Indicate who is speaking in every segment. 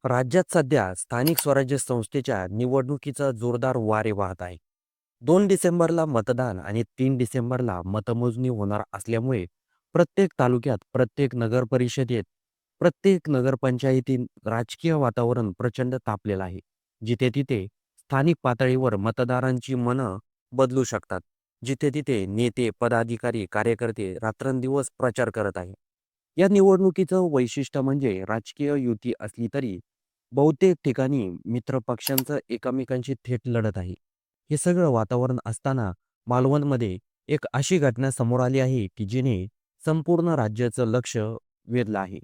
Speaker 1: राज्यात सध्या स्थानिक स्वराज्य संस्थेच्या निवडणुकीचा जोरदार वारे वाहत आहे. 2 डिसेंबरला मतदान आणि 3 डिसेंबरला मतमोजणी होणार असल्यामुळे प्रत्येक तालुक्यात, प्रत्येक नगरपरिषदेत, प्रत्येक नगरपंचायतीत राजकीय वातावरण प्रचंड तापलेलं आहे. जिथे-तिथे स्थानिक पातळीवर मतदारांची मनं बदलू शकतात. जिथे-तिथे नेते, पदाधिकारी, कार्यकर्ते रात्रंदिवस प्रचार करत आहेत. या निवडणुकीचं वैशिष्ट्य म्हणजे राजकीय युती असली तरी बहुतेक ठिकाणी मित्र पक्षांचं एकमेकांशी थेट लढत आहे. हे सगळं वातावरण असताना मालवणमध्ये एक अशी घटना समोर आली आहे की जिने संपूर्ण राज्याचं लक्ष वेधलं आहे.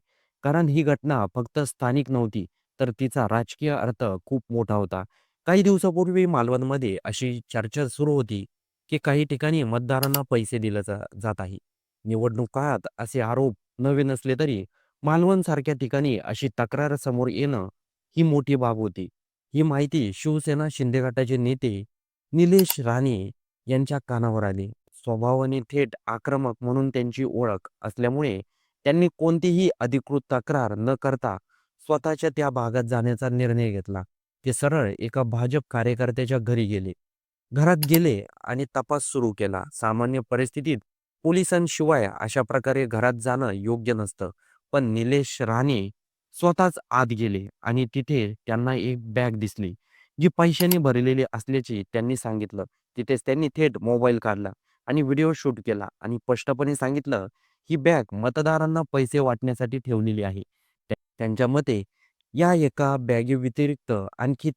Speaker 1: कारण ही घटना फक्त स्थानिक नव्हती, तर तिचा राजकीय अर्थ खूप मोठा होता. काही दिवसापूर्वी मालवणमध्ये अशी चर्चा सुरू होती की काही ठिकाणी मतदारांना पैसे दिले जात आहे. निवडणूक काळात असे आरोप नवे नसले तरी मालवणसारख्या ठिकाणी अशी तक्रार समोर येणं ही मोठी बाब होती. ही माहिती शिवसेना शिंदे गटाचे नेते निलेश राणे यांच्या कानावर आली. स्वभावाने थेट आक्रमक म्हणून त्यांची ओळख असल्यामुळे त्यांनी कोणतीही अधिकृत तक्रार न करता स्वतःच्या त्या भागात जाण्याचा निर्णय घेतला. ते सरळ एका भाजप कार्यकर्त्याच्या घरी गेले. घरात गेले आणि तपास सुरू केला. सामान्य परिस्थितीत पोलिसांशिवाय अशा प्रकारे घरात जाणं योग्य नसतं. पण निलेश राणे स्वतःच आत गेले आणि तिथे त्यांना एक बॅग दिसली, जी पैशाने भरलेली असल्याचे त्यांनी सांगितलं. तिथेच त्यांनी थेट मोबाईल काढला आणि व्हिडिओ शूट केला आणि स्पष्टपणे सांगितलं, ही बॅग मतदारांना पैसे वाटण्यासाठी ठेवलेली आहे. त्यांच्या मते या एका बॅगेव्यतिरिक्त आणखी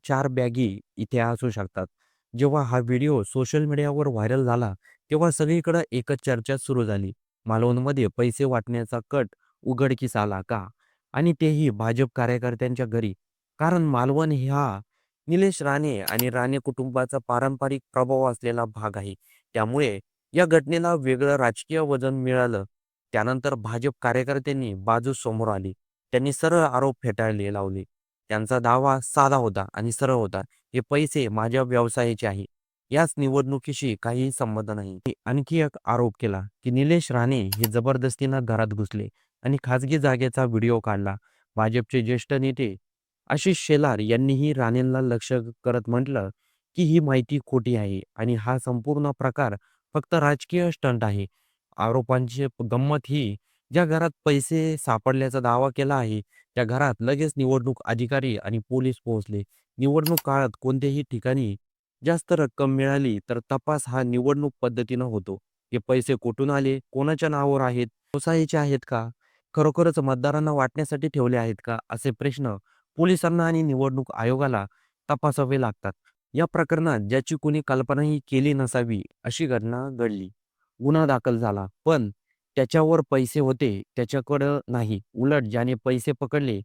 Speaker 1: 4 बॅगी इथे असू शकतात. जेव्हा हा व्हिडिओ सोशल मीडियावर व्हायरल झाला, तेव्हा सगळीकडे एकच चर्चा सुरू झाली. मालवणमध्ये पैसे वाटण्याचा कट उघडकीस आला का? आणि तेही भाजप कार्यकर्त्यांच्या घरी. कारण मालवण हा निलेश राणे आणि राणे कुटुंबाचा पारंपरिक प्रभाव असलेला भाग आहे. त्यामुळे या घटनेला वेगळं राजकीय वजन मिळालं. त्यानंतर भाजप कार्यकर्त्यांनी बाजू समोर आली. त्यांनी सरळ आरोप फेटाळले लावले. त्यांचा दावा साधा होता आणि सरळ होता. हे पैसे माझ्या व्यवसायाचे आहे. याच निवडणुकीशी काहीही संबंध नाही. आणखी एक आरोप केला की निलेश राणे हे जबरदस्तीनं घरात घुसले आणि खासगी जागेचा व्हिडिओ काढला. भाजपचे ज्येष्ठ नेते आशिष शेलार यांनीही राणेंना लक्ष करत म्हटलं की ही माहिती खोटी आहे आणि हा संपूर्ण प्रकार फक्त राजकीय स्टंट आहे. आरोपांची गंमत ही, ज्या घरात पैसे सापडल्याचा दावा केला आहे त्या घरात लगेच निवडणूक अधिकारी आणि पोलीस पोहोचले. निवडणूक काळात कोणत्याही ठिकाणी जास्त रक्कम मिळाली तर तपास हा निवडणूक पद्धतीनं होतो. हे पैसे कुठून आले, कोणाच्या नावावर आहेत, व्यवसायाचे आहेत का, खरोखरच मतदारांना वाटण्यासाठी ठेवले आहेत का, असे प्रश्न पोलिसांना आणि निवडणूक आयोगाला तपासावे लागतात. या प्रकरणात ज्याची कुणी कल्पनाही केली नसावी अशी घटना घडली. गुन्हा दाखल झाला, पण त्याच्यावर पैसे होते त्याच्याकडं नाही. उलट ज्याने पैसे पकडले,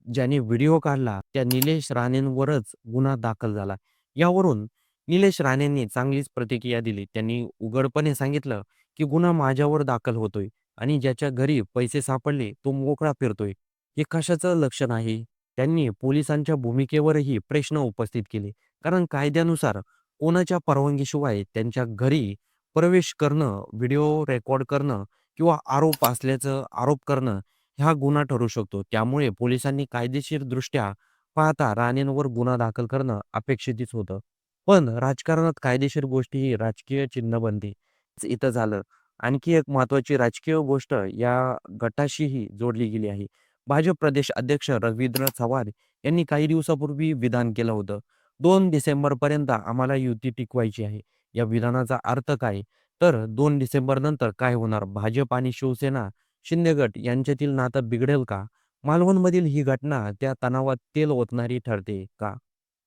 Speaker 1: ज्याने व्हिडिओ काढला, त्या निलेश राणेंवरच गुन्हा दाखल झाला. यावरून निलेश राणेंनी चांगलीच प्रतिक्रिया दिली. त्यांनी उघडपणे सांगितलं, की गुन्हा माझ्यावर दाखल होतोय आणि ज्याच्या घरी पैसे सापडले तो मोकळा फिरतोय. हे कशाचं लक्षण आहे? त्यांनी पोलिसांच्या भूमिकेवरही प्रश्न उपस्थित केले. कारण कायद्यानुसार कोणाच्या परवानगीशिवाय त्यांच्या घरी प्रवेश करणं, व्हिडिओ रेकॉर्ड करणं किंवा आरोप करणं हा गुन्हा ठरू शकतो. त्यामुळे पोलिसांनी कायदेशीरदृष्ट्या पाहता राणेंवर गुन्हा दाखल करणं अपेक्षितच होतं. पण राजकारणात कायदेशीर गोष्टी ही राजकीय चिन्ह बनते. इथं झालं. आणखी एक महत्त्वाची राजकीय गोष्ट या गटाशीही जोडली गेली आहे. भाजप प्रदेश अध्यक्ष रवींद्र चव्हाण यांनी काही दिवसापूर्वी विधान केलं होतं. 2 डिसेंबरपर्यंत आम्हाला युती टिकवायची आहे. या विधानाचा अर्थ काय? तर 2 डिसेंबरनंतर काय होणार? भाजप आणि शिवसेना शिंदे गट यांच्यातील नातं बिघडेल का? मालवणमधील ही घटना त्या तणावात तेल ओतणारी ठरते का?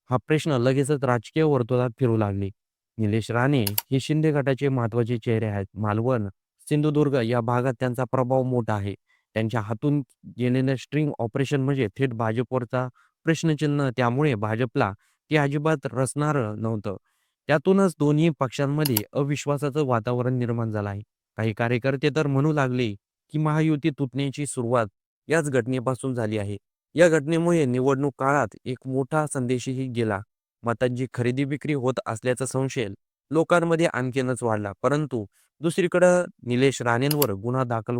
Speaker 1: हा प्रश्न लगेचच राजकीय वर्तुळात फिरू लागले. निलेश राणे हे शिंदे गटाचे महत्त्वाचे चेहरे आहेत. मालवण, सिंधुदुर्ग या भागात त्यांचा प्रभाव मोठा आहे. त्यांच्या हातून गेलेलं स्ट्रिंग ऑपरेशन म्हणजे थेट भाजपवरचा प्रश्नचिन्ह. त्यामुळे भाजपला ते अजिबात रचणारं नव्हतं. त्यातूनच दोन्ही पक्षांमध्ये अविश्वासाचं वातावरण निर्माण झालं आहे. काही कार्यकर्ते तर म्हणू लागले, की महायुती तुटण्याची सुरुवात याच घटनेपासून झाली आहे. या घटनेमुळे निवडणूक काळात एक मोठा संदेशही गेला. मतांची खरेदी विक्री होत असल्याचा संशय लोकांमध्ये आणखीनच वाढला. परंतु दुसरीकडं निलेश राणेंवर गुन्हा दाखल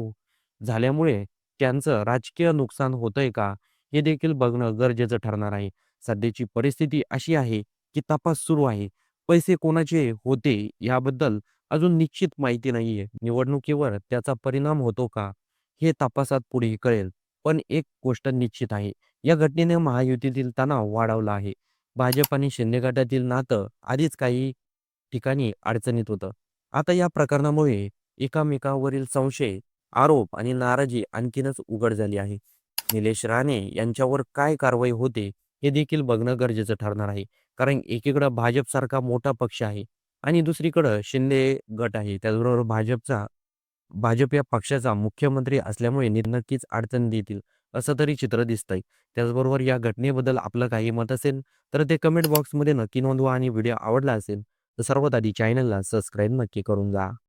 Speaker 1: झाल्यामुळे त्यांचं राजकीय नुकसान होतंय का? हे देखील बघणं गरजेचं ठरणार आहे. सध्याची परिस्थिती अशी आहे, की तपास सुरू आहे. पैसे कोणाचे होते याबद्दल अजून निश्चित माहिती नाहीये. निवडणुकीवर त्याचा परिणाम होतो का? हे तपासात पुढे कळेल. पण एक गोष्ट निश्चित आहे, या घटनेने महायुतीतील तणाव वाढवला आहे. भाजप आणि शिंदे गटातील नातं आधीच काही ठिकाणी अडचणीत होतं. आता या प्रकरणामुळे एकामेकांवरील संशय, आरोप आणि नाराजी आणखीनच उघड झाली आहे. निलेश राणे यांच्यावर काय कारवाई होते हे देखील बघणं गरजेचं ठरणार आहे. कारण एकीकडं भाजपसारखा मोठा पक्ष आहे आणि दुसरीकडं शिंदे गट आहे. त्याचबरोबर भाजप या पक्षाचा मुख्यमंत्री असल्यामुळे नक्कीच अडचण देतील, असं तरी चित्र दिसतंय. त्याचबरोबर या घटनेबद्दल आपलं काही मत असेल, तर ते कमेंट बॉक्समध्ये नक्की नोंदवा आणि व्हिडिओ आवडला असेल, तर सर्वात आधी चॅनलला सबस्क्राईब नक्की करून जा.